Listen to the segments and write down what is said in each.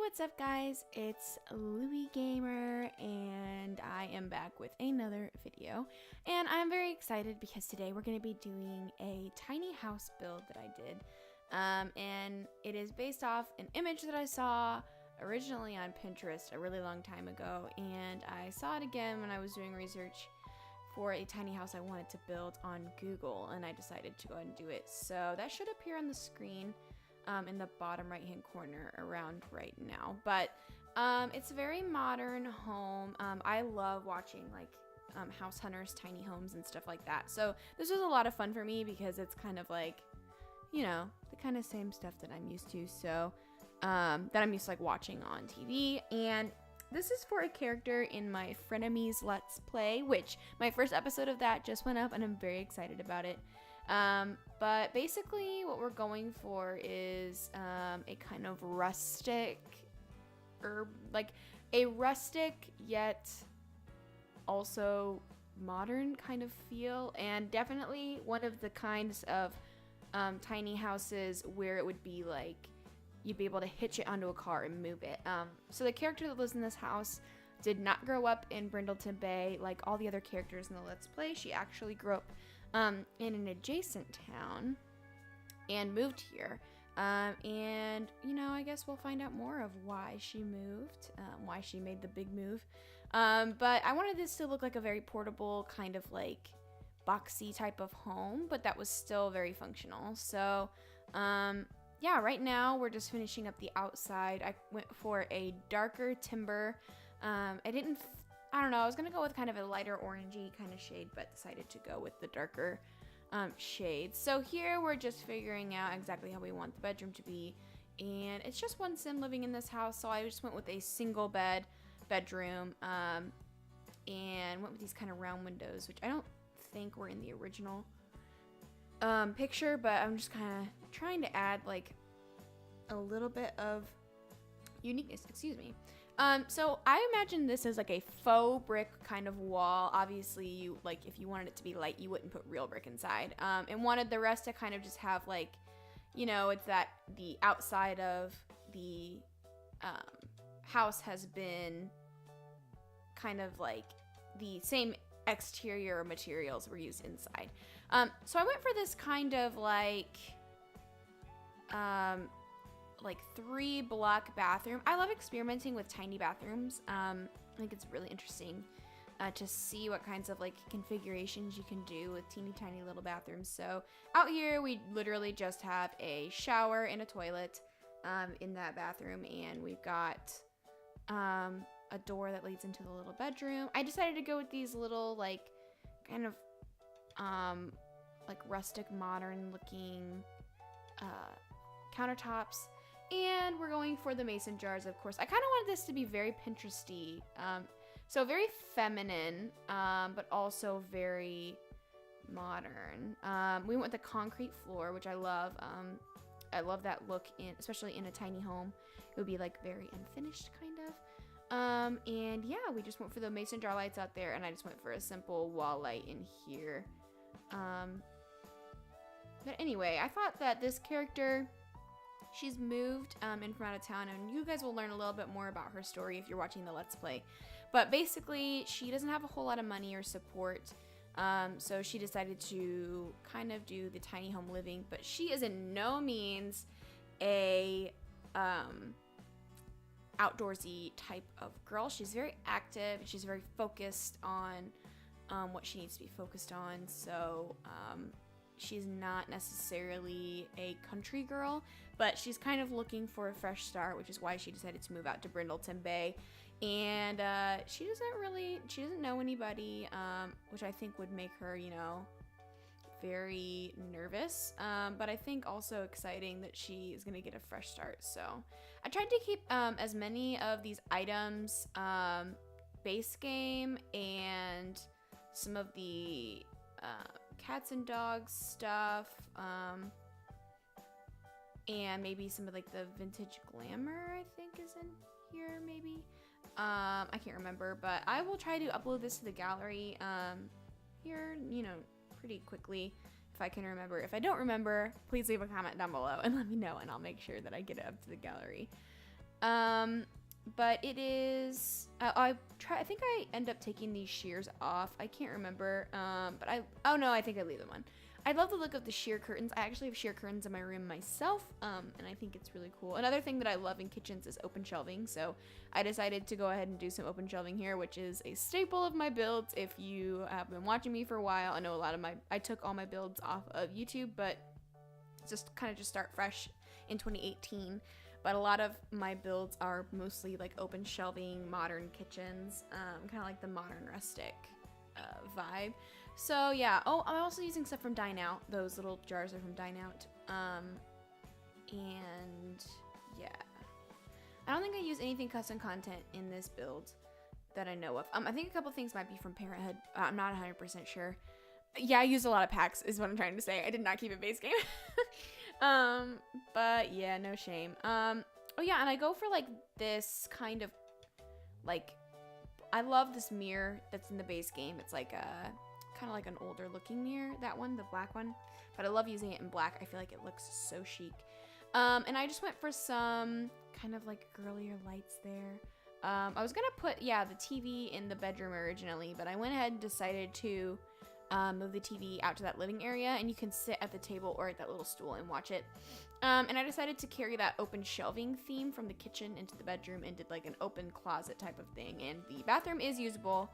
what's up guys? It's LueyGamer and I am back with another video. And I'm very excited because today we're going to be doing a tiny house build that I did. And it is based off an image that I saw originally on Pinterest a really long time ago. And I saw it again when I was doing research for a tiny house I wanted to build on Google. And I decided to go ahead and do it. So that should appear on the screen. In the bottom right hand corner around right now, but it's a very modern home. I love watching like house hunters, tiny homes and stuff like that, so this was a lot of fun for me because it's kind of like, you know, the kind of same stuff that I'm used to, so that I'm used to like watching on TV. And this is for a character in my Frenemies Let's Play, which my first episode of that just went up and I'm very excited about it. But basically what we're going for is a kind of rustic, or like a rustic yet also modern kind of feel, and definitely one of the kinds of tiny houses where it would be like you'd be able to hitch it onto a car and move it. So the character that lives in this house did not grow up in Brindleton Bay like all the other characters in the Let's Play. She actually grew up in an adjacent town and moved here. And, you know, I guess we'll find out more of why she moved, why she made the big move. But I wanted this to look like a very portable, kind of like boxy type of home, but that was still very functional. So, yeah, right now we're just finishing up the outside. I went for a darker timber. I don't know, I was going to go with kind of a lighter orangey kind of shade, but decided to go with the darker shades. So here we're just figuring out exactly how we want the bedroom to be. And it's just one sim living in this house, so I just went with a single bedroom and went with these kind of round windows, which I don't think were in the original picture, but I'm just kind of trying to add like a little bit of uniqueness, excuse me. So I imagine this as like a faux brick kind of wall. Obviously, you like if you wanted it to be light, you wouldn't put real brick inside. And wanted the rest to kind of just have like, you know, it's that the outside of the house has been kind of like the same exterior materials were used inside. So I went for this kind of like 3-block bathroom. I love experimenting with tiny bathrooms. I think it's really interesting to see what kinds of like configurations you can do with teeny tiny little bathrooms. So out here we literally just have a shower and a toilet in that bathroom, and we've got a door that leads into the little bedroom. I decided to go with these little like kind of like rustic modern looking countertops. And we're going for the mason jars, of course. I kind of wanted this to be very Pinteresty, so very feminine, but also very modern. We went with the concrete floor, which I love. I love that look, especially in a tiny home. It would be like very unfinished, kind of. And yeah, we just went for the mason jar lights out there, and I just went for a simple wall light in here. But anyway, I thought that this character, she's moved in from out of town, and you guys will learn a little bit more about her story if you're watching the Let's Play. But basically, she doesn't have a whole lot of money or support, so she decided to kind of do the tiny home living. But she is in no means a outdoorsy type of girl. She's very active. She's very focused on what she needs to be focused on. So she's not necessarily a country girl, but she's kind of looking for a fresh start, which is why she decided to move out to Brindleton Bay. And she doesn't know anybody, which I think would make her, you know, very nervous, but I think also exciting that she is going to get a fresh start. So I tried to keep as many of these items base game and some of the cats and dogs stuff, and maybe some of like the vintage glamour I think is in here maybe. I can't remember, but I will try to upload this to the gallery here, you know, pretty quickly if I can remember. If I don't remember, please leave a comment down below and let me know, and I'll make sure that I get it up to the gallery. But it is, I think I end up taking these shears off. I can't remember. But oh no, I think I leave them on. I love the look of the sheer curtains. I actually have sheer curtains in my room myself, and I think it's really cool. Another thing that I love in kitchens is open shelving, so I decided to go ahead and do some open shelving here, which is a staple of my builds. If you have been watching me for a while, I know I took all my builds off of YouTube, but just start fresh in 2018. But a lot of my builds are mostly like open shelving, modern kitchens, kind of like the modern rustic vibe. So yeah, oh, I'm also using stuff from Dine Out. Those little jars are from Dine Out. And yeah, I don't think I use anything custom content in this build that I know of. I think a couple things might be from Parenthood. I'm not 100% sure. Yeah, I used a lot of packs is what I'm trying to say. I did not keep a base game. But yeah, no shame. Oh yeah, and I go for like this kind of like, I love this mirror that's in the base game. It's like a kind of like an older looking mirror, that one, the black one, but I love using it in black. I feel like it looks so chic. And I just went for some kind of like girlier lights there. I was gonna put, yeah, the TV in the bedroom originally, but I went ahead and decided to move the TV out to that living area, and you can sit at the table or at that little stool and watch it. And I decided to carry that open shelving theme from the kitchen into the bedroom and did like an open closet type of thing. And the bathroom is usable.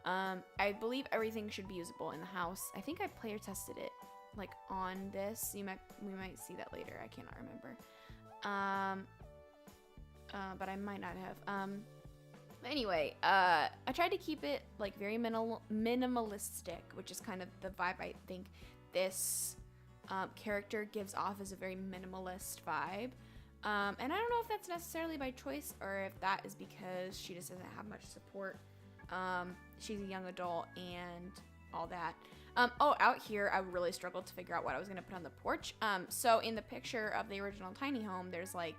I believe everything should be usable in the house. I think I player tested it like on this. We might see that later. I cannot remember. But I might not have. Anyway, I tried to keep it like very minimalistic, which is kind of the vibe I think this character gives off, as a very minimalist vibe. And I don't know if that's necessarily by choice or if that is because she just doesn't have much support. She's a young adult and all that. Oh, out here, I really struggled to figure out what I was going to put on the porch. So in the picture of the original tiny home, there's like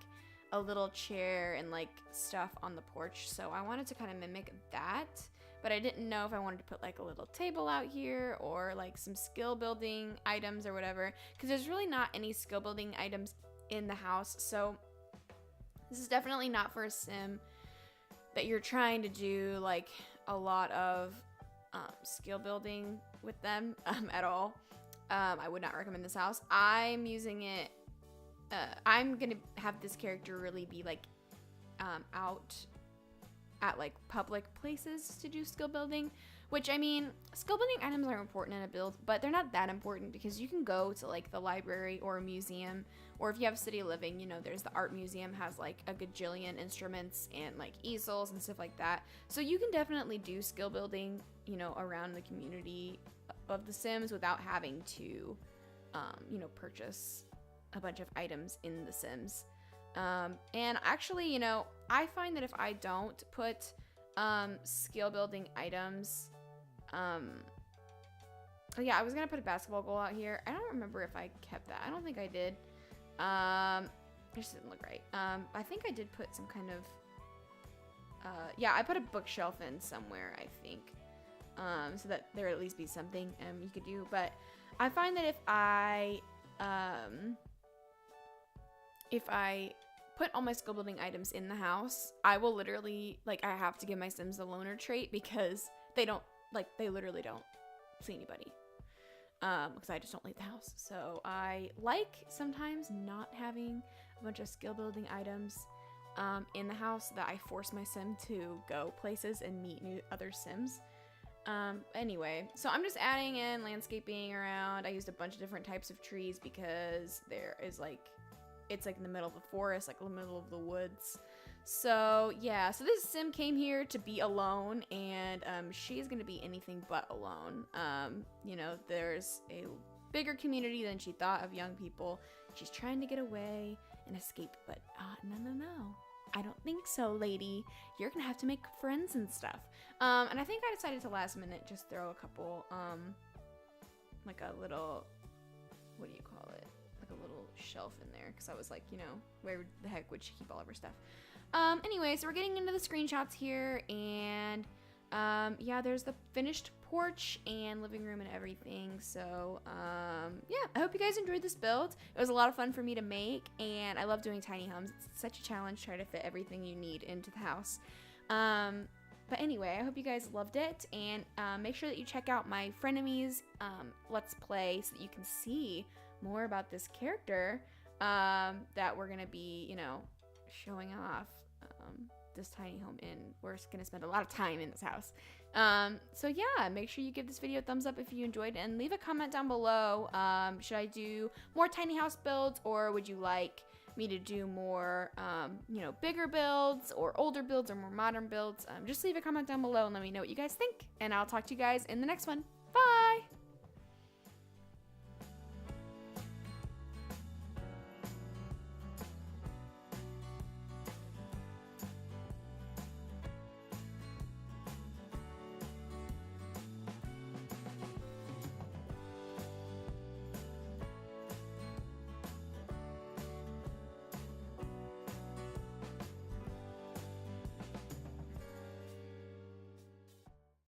a little chair and like stuff on the porch. So I wanted to kind of mimic that, but I didn't know if I wanted to put like a little table out here or like some skill building items or whatever, because there's really not any skill building items in the house. So this is definitely not for a sim that you're trying to do like a lot of skill building with them at all. I would not recommend this house. I'm using it, I'm gonna have this character really be like out at like public places to do skill building, which, I mean, skill building items are important in a build, but they're not that important because you can go to like the library or a museum, or if you have city living, you know, there's the art museum, has like a gajillion instruments and like easels and stuff like that. So you can definitely do skill building, you know, around the community of the Sims without having to, you know, purchase a bunch of items in the Sims. And actually, you know, I find that if I don't put skill building items, oh yeah, I was gonna put a basketball goal out here. I don't remember if I kept that. I don't think I did. It just didn't look right. I think I did put some kind of, yeah, I put a bookshelf in somewhere, I think, so that there at least be something you could do. But I find that if I put all my skill building items in the house, I will literally, like, I have to give my Sims the loner trait because they don't, like, they literally don't see anybody. Because I just don't leave the house. So I like sometimes not having a bunch of skill building items in the house, so that I force my Sim to go places and meet new other Sims. Anyway, so I'm just adding in landscaping around. I used a bunch of different types of trees because there is like, it's like in the middle of the forest, like in the middle of the woods. So yeah, so this Sim came here to be alone, and she's gonna be anything but alone. You know, there's a bigger community than she thought of young people. She's trying to get away and escape, but no, I don't think so, lady. You're gonna have to make friends and stuff. And I think I decided to last minute just throw a couple, like a little, what do you call it? Like a little shelf in there, because I was like, you know, where the heck would she keep all of her stuff? Anyway, so we're getting into the screenshots here, and yeah, there's the finished porch and living room and everything. So yeah, I hope you guys enjoyed this build. It was a lot of fun for me to make, and I love doing tiny homes. It's such a challenge trying to fit everything you need into the house. But anyway, I hope you guys loved it, and make sure that you check out my frenemies Let's Play so that you can see more about this character that we're gonna be, you know, showing off this tiny home in. We're gonna spend a lot of time in this house. So yeah, make sure you give this video a thumbs up if you enjoyed it, and leave a comment down below. Should I do more tiny house builds, or would you like me to do more, you know, bigger builds or older builds or more modern builds? Just leave a comment down below and let me know what you guys think, and I'll talk to you guys in the next one.